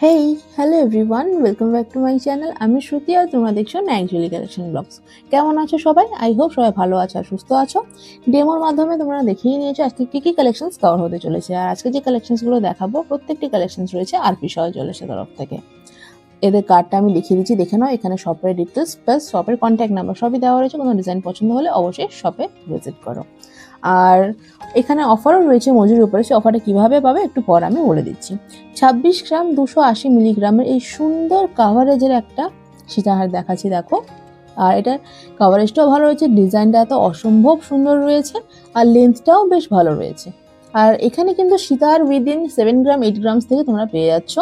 Hey hello everyone, welcome back to my channel. আমি শ্রুতি আর তোমরা দেখছো ন্যাকচুয়ালি কালেকশন ব্লগস। কেমন আছো সবাই? আই হোপ সবাই ভালো আছো আর সুস্থ আছো। ডেমোর মাধ্যমে তোমরা দেখিয়ে নিয়েছো আজকে কী কী কালেকশনস কভার হতে চলেছে। আর আজকে যে কালেকশনসগুলো দেখাবো প্রত্যেকটি কালেকশনস রয়েছে আরপি সহজ জলের তরফ থেকে। এদের কার্ডটা আমি দেখিয়ে দিচ্ছি, দেখে নাও। এখানে শপের ডিটেলস প্লাস শপের কন্ট্যাক্ট নাম্বার সবই দেওয়া রয়েছে। কোনো ডিজাইন পছন্দ হলে অবশ্যই শপে ভিজিট করো। আর এখানে অফারও রয়েছে মজুরির উপরে। সে অফারটা কীভাবে পাবে একটু পর আমি বলে দিচ্ছি। 26 গ্রাম 280 মিলিগ্রামের এই সুন্দর কাভারেজের একটা সীতাহার দেখাচ্ছি, দেখো। আর এটার কাভারেজটাও ভালো রয়েছে, ডিজাইনটা এত অসম্ভব সুন্দর রয়েছে, আর লেন্থটাও বেশ ভালো রয়েছে। আর এখানে কিন্তু সীতাহার উইদিন 7 গ্রাম 8 গ্রামস থেকে তোমরা পেয়ে যাচ্ছ।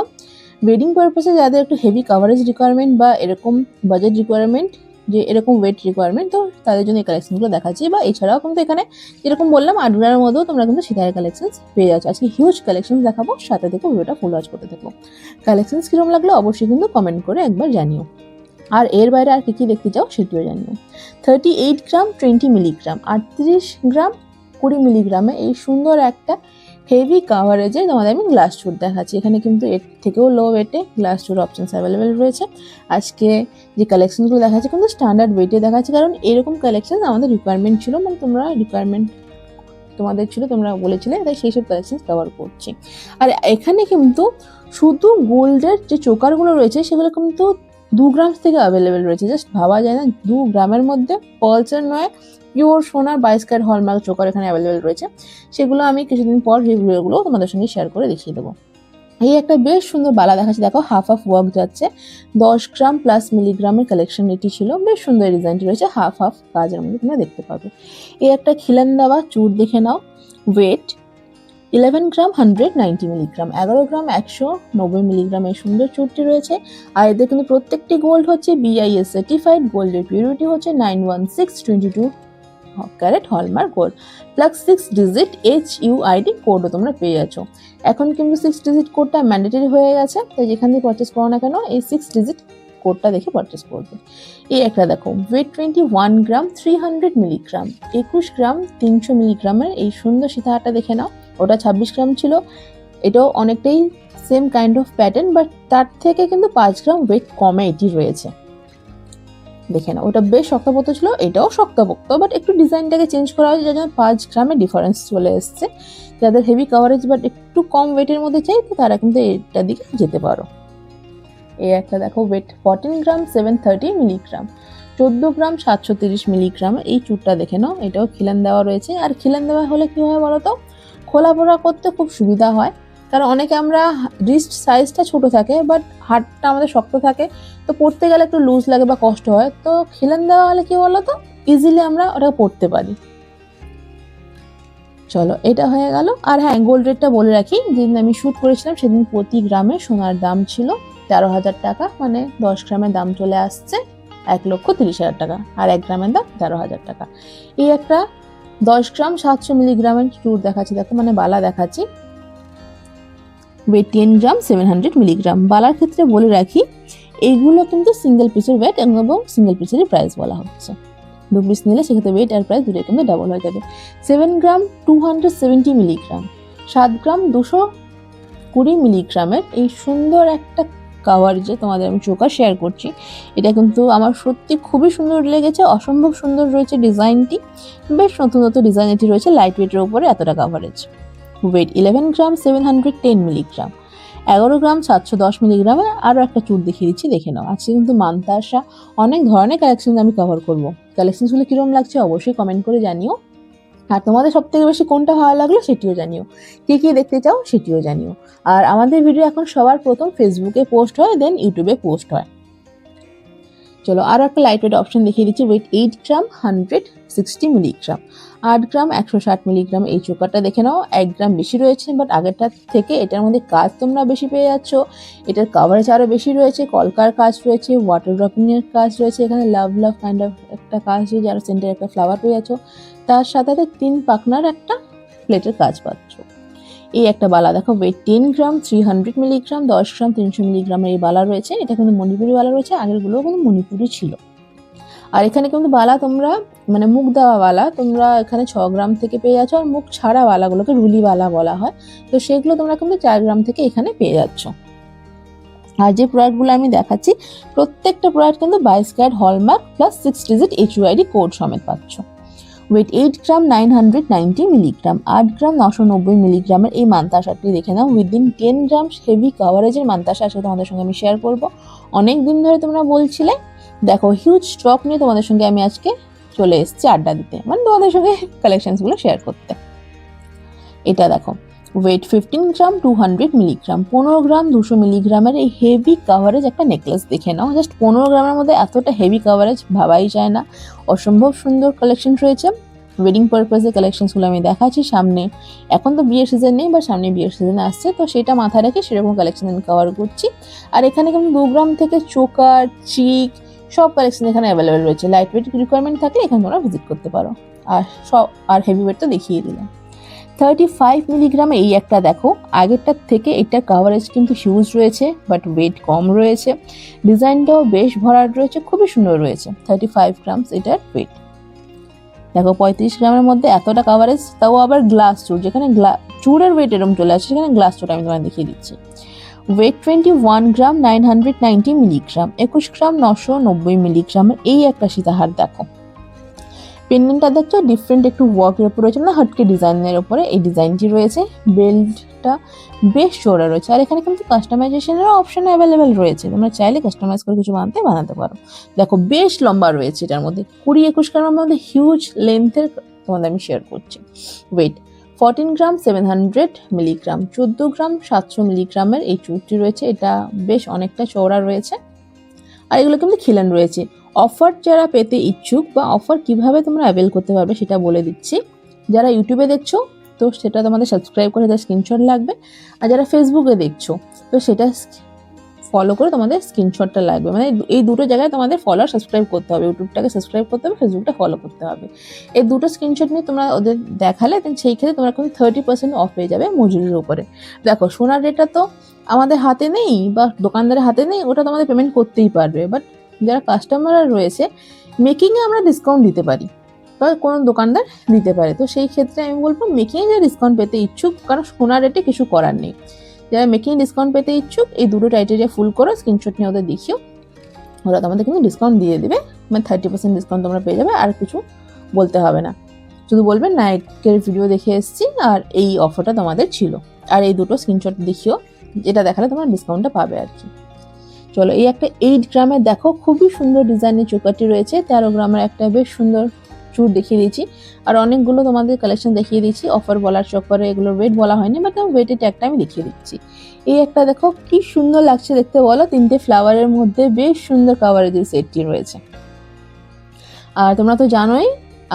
ওয়েডিং পারপাসে যাদের একটু হেভি কাভারেজ রিকোয়ারমেন্ট বা এরকম বাজেট রিকোয়ারমেন্ট, যে এরকম ওয়েট রিকোয়ারমেন্ট, তো তাদের জন্য এই কালেকশনগুলো দেখাচ্ছি। বা এছাড়াও কিন্তু এখানে যেরকম বললাম 8 গ্রামের মধ্যেও তোমরা কিন্তু সীতাহার কালেকশন পেয়ে যাচ্ছ। আজকে হিউজ কালেকশন দেখাবো, সাথে দেখো ভিডিওটা ফুল ওয়াচ করতে থাকো। কালেকশন কিরকম লাগলো অবশ্যই কিন্তু কমেন্ট করে একবার জানিও। আর এর বাইরে আর কি দেখতে চাও সেটিও জানিও। 38 গ্রাম 20 মিলিগ্রাম, 38 গ্রাম 20 মিলিগ্রামে এই সুন্দর একটা হেভি কাভারেজের তোমাদের আমি গ্লাস চুট দেখাচ্ছি। এখানে কিন্তু এর থেকেও লো ওয়েটে গ্লাস চুট অপশনস অ্যাভেলেবেল রয়েছে। আজকে যে কালেকশনগুলো দেখাচ্ছি কিন্তু স্ট্যান্ডার্ড ওয়েটে দেখাচ্ছি, কারণ এরকম কালেকশন আমাদের রিকোয়ারমেন্ট ছিল, মানে তোমরা রিকোয়ারমেন্ট তোমাদের ছিল, তোমরা বলেছিলে, তাই সেই সব কালেকশন কভার করছি। আর এখানে কিন্তু শুধু গোল্ডের যে চোকারগুলো রয়েছে সেগুলো কিন্তু 2 গ্রাম থেকে অ্যাভেলেবেল রয়েছে। জাস্ট ভাবা যায় না, 2 গ্রামের মধ্যে পালসের নয় পিওর সোনার 22 ক্যারেট হলমার্ক চোকার এখানে অ্যাভেলেবেল রয়েছে। সেগুলো আমি কিছুদিন পর রিভিউগুলো তোমাদের সঙ্গে শেয়ার করে দেখিয়ে দেবো। এই একটা বেশ সুন্দর বালা দেখাচ্ছি, দেখো হাফ ওয়ার্ক যাচ্ছে। 10 গ্রাম প্লাস মিলিগ্রামের কালেকশন এটি ছিল। বেশ সুন্দর ডিজাইনটি রয়েছে, হাফ কাজের মধ্যে তোমরা দেখতে পাবে। এই একটা খিলান দেওয়া চুর দেখে নাও। ওয়েট 11 গ্রাম 190 মিলিগ্রাম, 11 গ্রাম 190 মিলিগ্রাম এই সুন্দর চুরটি রয়েছে। আর এদের কিন্তু প্রত্যেকটি গোল্ড হচ্ছে BIS সার্টিফাইড, গোল্ডের পিউরিটি হচ্ছে 91622 carat hallmark gold, plus 6 digit HUID কোডও তোমরা পেয়ে যাচ্ছ। এখন কিন্তু 6 ডিজিট কোডটা ম্যান্ডেটরি হয়ে গেছে, তাই যেখান থেকে পারচেস করো না কেন এই 6 ডিজিট কোডটা দেখে পারচেস করবে। এই একটা দেখো, ওয়েট 21 গ্রাম 300 মিলিগ্রাম, 21 গ্রাম 300 মিলিগ্রামের এই সুন্দর সীতাহারটা দেখে নাও। ওটা 26 গ্রাম ছিল, এটাও অনেকটাই same kind of pattern, but তার থেকে কিন্তু 5 গ্রাম ওয়েট কমে এটি রয়েছে। দেখে না, ওটা বেশ শক্তপোক্ত ছিল, এটাও শক্তপোক্ত, বাট একটু ডিজাইনটাকে চেঞ্জ করা হয়েছে, যার জন্য 5 গ্রামের ডিফারেন্স চলে এসছে। যাদের হেভি কাভারেজ বাট একটু কম ওয়েটের মধ্যে চাই, তো তারা কিন্তু এটার দিকে যেতে পারো। এই একটা দেখো, ওয়েট 14 গ্রাম 730 মিলিগ্রাম, 14 গ্রাম 730 মিলিগ্রাম এই চুরটা দেখে নাও। এটাও খিলান দেওয়া রয়েছে। আর খিলান দেওয়া হলে কি হয় বলো তো, খোলা পড়া করতে খুব সুবিধা হয়, কারণ অনেকে আমরা রিস্ট সাইজটা ছোট থাকে বাট হাতটা আমাদের শক্ত থাকে, তো পড়তে গেলে একটু লুজ লাগে বা কষ্ট হয়। তো খিলান দেওয়া হলে কি বলো তো, ইজিলি আমরা ওটা পড়তে পারি। চলো, এটা হয়ে গেল। আর হ্যাঁ, গোল্ড রেটটা বলে রাখি, যেদিন আমি শ্যুট করেছিলাম সেদিন প্রতি গ্রামে সোনার দাম ছিল 13,000 টাকা, মানে 10 গ্রামের দাম চলে আসছে 1,30,000 টাকা, আর 1 গ্রামের দাম 13,000 টাকা। এই একটা 10 গ্রাম 700 মিলিগ্রামের চুর দেখাচ্ছি, দেখো, মানে বালা দেখাচ্ছি। ওয়েট 10 গ্রাম 700 মিলিগ্রাম। বালার ক্ষেত্রে বলে রাখি, এইগুলো কিন্তু সিঙ্গেল পিসের ওয়েট এবং সিঙ্গেল পিসেরই প্রাইস বলা হচ্ছে। 2 পিস নিলে সেক্ষেত্রে ওয়েট আর প্রাইস দুটোই কিন্তু ডাবল হয়ে যাবে। 7 গ্রাম 270 মিলিগ্রাম, 7 গ্রাম 220 মিলিগ্রামের এই সুন্দর একটা কাভারেজে তোমাদের আমি চোখা শেয়ার করছি। এটা কিন্তু আমার সত্যি খুবই সুন্দর লেগেছে, অসম্ভব সুন্দর রয়েছে ডিজাইনটি। বেশ নতুন নতুন ডিজাইন এটি রয়েছে, লাইট ওয়েটের উপরে এতটা কাভারেজ। ওয়েট 11 গ্রাম 710 মিলিগ্রাম, 11 গ্রাম 710 মিলিগ্রামে আরও একটা চুর দেখিয়ে দিচ্ছি, দেখে নাও। আজকে কিন্তু মানতে আসা অনেক ধরনের কালেকশন আমি কভার করবো। কালেকশনগুলো কীরকম লাগছে অবশ্যই কমেন্ট করে জানিও। আর তোমাদের সব থেকে বেশি কোনটা ভালো লাগলো সেটিও জানিও, কী কী দেখতে চাও সেটিও জানিও। আর আমাদের ভিডিও এখন সবার প্রথম ফেসবুকে পোস্ট হয়, দেন ইউটিউবে পোস্ট হয়। চলো, আরও একটা লাইট ওয়েট অপশন দেখিয়ে দিচ্ছি। ওয়েট 8 গ্রাম 160 মিলিগ্রাম, 8 গ্রাম 160 মিলিগ্রাম এই চোকারটা দেখে নাও। 1 গ্রাম বেশি রয়েছে, বাট আগেরটার থেকে এটার মধ্যে কাজ তোমরা বেশি পেয়ে যাচ্ছ। এটার কাভারেজ আরও বেশি রয়েছে, কলকার কাজ রয়েছে, ওয়াটার ড্রপিংয়ের কাজ রয়েছে, এখানে লাভ কাইন্ড অফ একটা কাজ রয়েছে, আর সেন্টারে একটা ফ্লাওয়ার পেয়ে যাচ্ছ। তার সাথে 3 পাখনার একটা প্লেটের কাজ পাচ্ছ। এই একটা বালা দেখো, ওয়েট 10 গ্রাম 300 মিলিগ্রাম, 10 গ্রাম 300 মিলিগ্রামের এই বালা রয়েছে। এটা কিন্তু মণিপুরি বালা রয়েছে, আগেরগুলোও কিন্তু মণিপুরি ছিল। আর এখানে কিন্তু বালা তোমরা, মানে মুখ দেওয়া বালা তোমরা এখানে 6 গ্রাম থেকে পেয়ে যাচ্ছ, আর মুখ ছাড়া বালাগুলোকে রুলি বালা বলা হয়, তো সেগুলো তোমরা কিন্তু 4 গ্রাম থেকে এখানে পেয়ে যাচ্ছ। আর যে প্রোডাক্টগুলো আমি দেখাচ্ছি প্রত্যেকটা প্রোডাক্ট কিন্তু 22 carat hallmark plus 6 digit HUID code সমেত পাচ্ছ। ওয়েট 8 গ্রাম 990 মিলিগ্রাম, 8 গ্রাম 990 মিলিগ্রামের এই মান্তাসারটি দেখে নাও। উইদিন 10 গ্রাম হেভি কাভারেজের মান্তাসা আজকে তোমাদের সঙ্গে আমি শেয়ার করব। অনেক দিন ধরে তোমরা বলছিলে, দেখো হিউজ স্টক নিয়ে তোমাদের সঙ্গে আমি আজকে চলে এসেছি আড্ডা দিতে, মানে তোমাদের সঙ্গে কালেকশনসগুলো শেয়ার করতে। এটা দেখো ওয়েট 15 গ্রাম 200 মিলিগ্রাম, 15 গ্রাম 200 মিলিগ্রামের এই হেভি কাভারেজ একটা নেকলেস দেখে নাও। জাস্ট 15 গ্রামের মধ্যে এতটা হেভি কাভারেজ ভাবাই যায় না। অসম্ভব সুন্দর কালেকশন রয়েছে। ওয়েডিং পারপাসে কালেকশনসগুলো আমি দেখাচ্ছি সামনে। এখন তো বিয়ের সিজন নেই, বা সামনে বিয়ের সিজন আসছে, তো সেটা মাথায় রেখে সেরকম কালেকশন আমি কভার করছি। আর এখানে কিন্তু 2 গ্রাম থেকে চোকার, চিক সব কালেকশন এখানে অ্যাভেলেবেল রয়েছে। লাইট ওয়েট রিকোয়ারমেন্ট থাকলে এখানে তোমরা ভিজিট করতে পারো। আর হেভি ওয়েট তো দেখিয়ে দিলাম। 35 মিলিগ্রামে এই একটা দেখো, আগেরটার থেকে এটার কাভারেজ কিন্তু হিউজ রয়েছে, বাট ওয়েট কম রয়েছে। ডিজাইনটাও বেশ ভরাট রয়েছে, খুবই সুন্দর রয়েছে। 35 গ্রামস এটার ওয়েট। দেখো 35 গ্রামের মধ্যে এতটা কাভারেজ, তাও আবার গ্লাস চুর, যেখানে চুরের ওয়েট এরকম চলে আসছে, সেখানে গ্লাস চুর আমি তোমায় দেখিয়ে দিচ্ছি। ওয়েট 21 গ্রাম 990 মিলিগ্রাম, 21 গ্রাম 990 মিলিগ্রামের এই একটা সীতাহার দেখো। পেন্ডেন্টটা দেখছো ডিফারেন্ট একটু ওয়ার্কের উপর রয়েছে, না হটকে ডিজাইনের উপরে এই ডিজাইনটি রয়েছে। বেল্টটা বেশ চওড়া রয়েছে, আর এখানে কিন্তু কাস্টমাইজেশনের অপশন অ্যাভেলেবেল রয়েছে, তোমরা চাইলে কাস্টমাইজ করে কিছু বানাতে পারো। দেখো বেশ লম্বা রয়েছে, এটার মধ্যে 20-21 গ্রামের মধ্যে হিউজ লেন্থের তোমাদের আমি শেয়ার করছি। ওয়েট 14 গ্রাম 700 মিলিগ্রাম, 14 গ্রাম 700 মিলিগ্রামের এই চুরটি রয়েছে। এটা বেশ অনেকটা চওড়া রয়েছে, আর এগুলো কিন্তু খিলান রয়েছে। অফার যারা পেতে ইচ্ছুক, বা অফার কিভাবে তোমরা অ্যাভেল করতে পারবে সেটা বলে দিচ্ছি। যারা ইউটিউবে দেখছো তো সেটা তোমাদের সাবস্ক্রাইব করে তার স্ক্রিনশট লাগবে, আর যারা ফেসবুকে দেখছো তো সেটা ফলো করে তোমাদের স্ক্রিনশটটা লাগবে। মানে এই দুটো জায়গায় তোমাদের ফলোয়ার সাবস্ক্রাইব করতে হবে, ইউটিউবটাকে সাবস্ক্রাইব করতে হবে, ফেসবুকটা ফলো করতে হবে। এই দুটো স্ক্রিনশট নিয়ে তোমরা ওদের দেখালে দেন সেই ক্ষেত্রে তোমরা কিন্তু 30% অফ পেয়ে যাবে মজুরির উপরে। দেখো সোনার রেটটা তো আমাদের হাতে নেই, বা দোকানদারের হাতে নেই, ওটা তোমাদের পেমেন্ট করতেই পারবে। বাট যারা কাস্টমাররা রয়েছে, মেকিংয়ে আমরা ডিসকাউন্ট দিতে পারি, বা কোনো দোকানদার দিতে পারে। তো সেই ক্ষেত্রে আমি বলবো মেকিংয়ে যারা ডিসকাউন্ট পেতে ইচ্ছুক, কারণ সোনার রেটে কিছু করার নেই, যারা মেকিং ডিসকাউন্ট পেতে ইচ্ছুক এই দুটো ক্রাইটেরিয়া ফুল করো, স্ক্রিনশট নিয়ে ওদের দেখিও, ওরা তোমাদের কিন্তু ডিসকাউন্ট দিয়ে দেবে। মানে 30% ডিসকাউন্ট তোমরা পেয়ে যাবে। আর কিছু বলতে হবে না, শুধু বলবেন নাইকের ভিডিও দেখে এসেছি আর এই অফারটা তোমাদের ছিল, আর এই দুটো স্ক্রিনশট দেখিও, যেটা দেখালে তোমরা ডিসকাউন্টটা পাবে আর কি। চলো এই একটা 8 গ্রামের দেখো, খুবই সুন্দর ডিজাইনের চোকারটি রয়েছে। 13 গ্রামের একটা বেশ সুন্দর চুর দেখিয়ে দিয়েছি, আর অনেকগুলো তোমাদের কালেকশন দেখিয়ে দিচ্ছি। অফার বলার চক্করে এগুলোর ওয়েট বলা হয়নি, বাট ওয়েটের ট্যাগটা আমি দেখিয়ে দিচ্ছি। এই একটা দেখো কি সুন্দর লাগছে দেখতে বলো, 3টে ফ্লাওয়ারের মধ্যে বেশ সুন্দর কাভারেজের সেটটি রয়েছে। আর তোমরা তো জানোই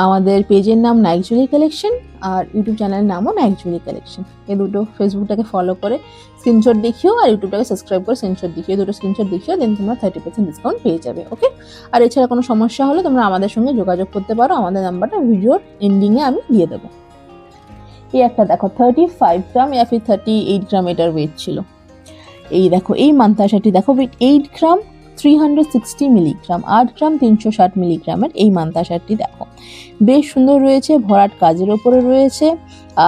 আমাদের পেজের নাম নাইক জুয়েলারি কালেকশন, আর ইউটিউব চ্যানেলের নামও নাইক জুয়েলারি কালেকশন। এই দুটো ফেসবুকটাকে ফলো করে স্ক্রিনশট দেখিও, আর ইউটিউবটাকে সাবস্ক্রাইব করে স্ক্রিনশট দেখিও, দুটো স্ক্রিনশট দেখিও, দেন তোমরা 30% ডিসকাউন্ট পেয়ে যাবে। ওকে, আর এছাড়া কোনো সমস্যা হলে তোমরা আমাদের সঙ্গে যোগাযোগ করতে পারো, আমাদের নাম্বারটা ভিডিওর এন্ডিংয়ে আমি দিয়ে দেবো। এই একটা দেখো 35 গ্রাম या फिर 38 গ্রাম এটার ওয়েট ছিল। এই দেখো এই মান্তাসাটি দেখো, ওয়েট 8 গ্রাম 360 মিলিগ্রাম, 8 গ্রাম 360 মিলিগ্রামের এই মান্তাসারটি দেখো, বেশ সুন্দর রয়েছে, ভরাট কাজের ওপরে রয়েছে।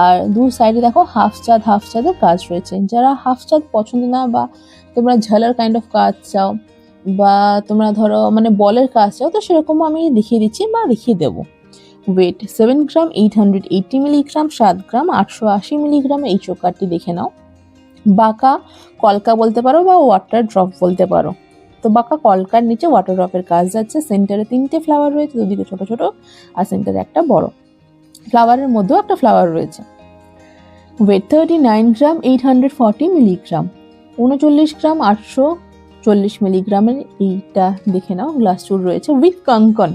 আর দু সাইডে দেখো হাফ চাঁদের কাজ রয়েছে। যারা হাফ চাঁদ পছন্দ না, বা তোমরা ঝালার কাইন্ড অফ কাজ চাও, বা তোমরা ধরো মানে বলের কাজ চাও, তো সেরকমও আমি দেখিয়ে দিচ্ছি বা দেখিয়ে দেবো। ওয়েট 7 গ্রাম 880 মিলিগ্রাম, 7 গ্রাম 880 মিলিগ্রাম এই চোকারটি দেখে নাও। বাঁকা কলকা বলতে পারো, বা ওয়াটার ড্রপ বলতে পারো। তো বাঁকা কলকার নিচে ওয়াটার ড্রপের কাজ যাচ্ছে। সেন্টারে 3টে ফ্লাওয়ার রয়েছে, দুদিকে ছোট ছোট, আর সেন্টারে একটা বড় ফ্লাওয়ারের মধ্যেও একটা ফ্লাওয়ার রয়েছে। ওয়েট 39 গ্রাম 840 মিলিগ্রাম, 39 গ্রাম 840 মিলিগ্রামের এইটা দেখে নাও। গ্লাস চুর রয়েছে উইথ কঙ্কন,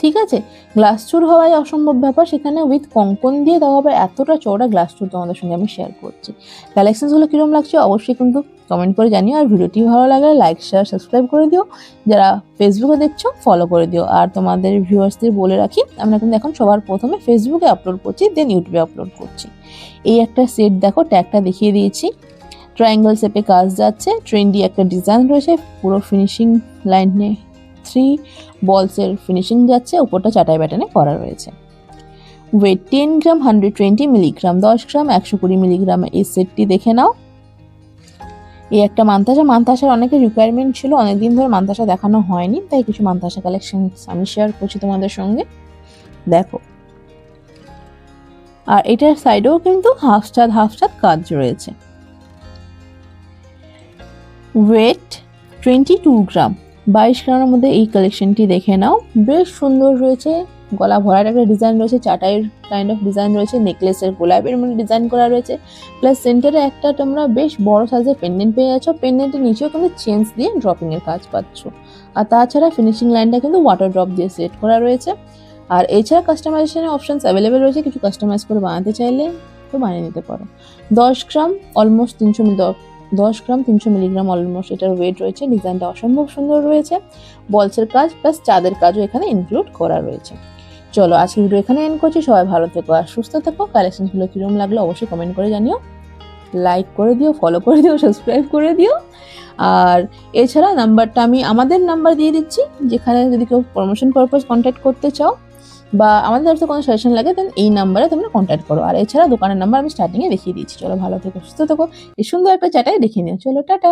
ঠিক আছে, গ্লাস চুর হওয়াই অসম্ভব ব্যাপার, সেখানে উইথ কঙ্কন দিয়ে দেওয়া হবে। এতটা চওড়া গ্লাস চুর তোমাদের সঙ্গে আমি শেয়ার করছি। কালেকশনসগুলো কীরকম লাগছে অবশ্যই কিন্তু কমেন্ট করে জানিও, আর ভিডিওটি ভালো লাগলে লাইক শেয়ার সাবস্ক্রাইব করে দিও। যারা ফেসবুকে দেখছো ফলো করে দিও। আর তোমাদের ভিউয়ার্সদের বলে রাখি, আমরা কিন্তু এখন সবার প্রথমে ফেসবুকে আপলোড করছি, দেন ইউটিউবে আপলোড করছি। এই একটা সেট দেখো, ট্যাগটা দেখিয়ে দিয়েছি, ট্রায়াঙ্গেল শেপে কাজ যাচ্ছে, ট্রেন্ডি একটা ডিজাইন রয়েছে, পুরো ফিনিশিং লাইনে 3 বলসের ফিনিশিং যাচ্ছে, উপরটা চাটাই ব্যাটানে করা রয়েছে। ওয়েট 10 গ্রাম 120 মিলিগ্রাম, 10 গ্রাম 120 মিলিগ্রাম এই সেটটি দেখে নাও। এই একটা মান্তাসার অনেকের রিকোয়ারমেন্ট ছিল, অনেকদিন ধরে মান্তাসা দেখানো হয়নি, তাই কিছু মান্তাসা কালেকশন আমি শেয়ার করছি তোমাদের সঙ্গে। দেখো, আর এটার সাইডেও কিন্তু হাফ চাঁদ কাজ রয়েছে। ওয়েট 22 গ্রাম, 22 গ্রামের মধ্যে এই কালেকশনটি দেখে নাও। বেশ সুন্দর রয়েছে, গলা ভরার একটা ডিজাইন রয়েছে, চাটাইয়ের কাইন্ড অফ ডিজাইন রয়েছে, নেকলেসের গোলাপের মধ্যে ডিজাইন করা রয়েছে, প্লাস সেন্টারে একটা তোমরা বেশ বড় সাইজের পেন্ডেন্ট পেয়ে যাচ্ছ। পেন্ডেন্টের নিচেও কিন্তু চেঞ্জ দিয়ে ড্রপিং এর কাজ পাচ্ছ। আর তাছাড়া ফিনিশিং লাইনটা কিন্তু ওয়াটার ড্রপ দিয়ে সেট করা রয়েছে। আর এছাড়া কাস্টমাইজেশনের অপশনস অ্যাভেলেবেল রয়েছে, কিছু কাস্টমাইজ করে বানাতে চাইলে তো বানিয়ে নিতে পারো। 10 গ্রাম অলমোস্ট 300 মিলিগ্রাম অলমোস্ট এটার ওয়েট রয়েছে। ডিজাইনটা অসম্ভব সুন্দর রয়েছে, বলসের কাজ প্লাস চাঁদের কাজও এখানে ইনক্লুড করা রয়েছে। চলো আজকে ভিডিও এখানে এন্ড করছি। সবাই ভালো থেকো আর সুস্থ থেকো। কালেকশনগুলো কিরকম লাগলো অবশ্যই কমেন্ট করে জানিও, লাইক করে দিও, ফলো করে দিও, সাবস্ক্রাইব করে দিও। আর এছাড়া নাম্বারটা আমি আমাদের নাম্বার দিয়ে দিচ্ছি, যেখানে যদি কেউ প্রমোশন পারপাস কন্ট্যাক্ট করতে চাও বা আমাদের তরফ থেকে কোনো সাজেশন লাগে দেন এই নাম্বারে তোমরা কন্ট্যাক্ট করো। আর এছাড়া দোকানের নাম্বার আমি স্টার্টিংয়ে দেখিয়ে দিচ্ছি। চলো ভালো থেকো, সুস্থ থেকো, এই সুন্দর একটা চাটাই দেখিয়ে নিও। চলো টাটা।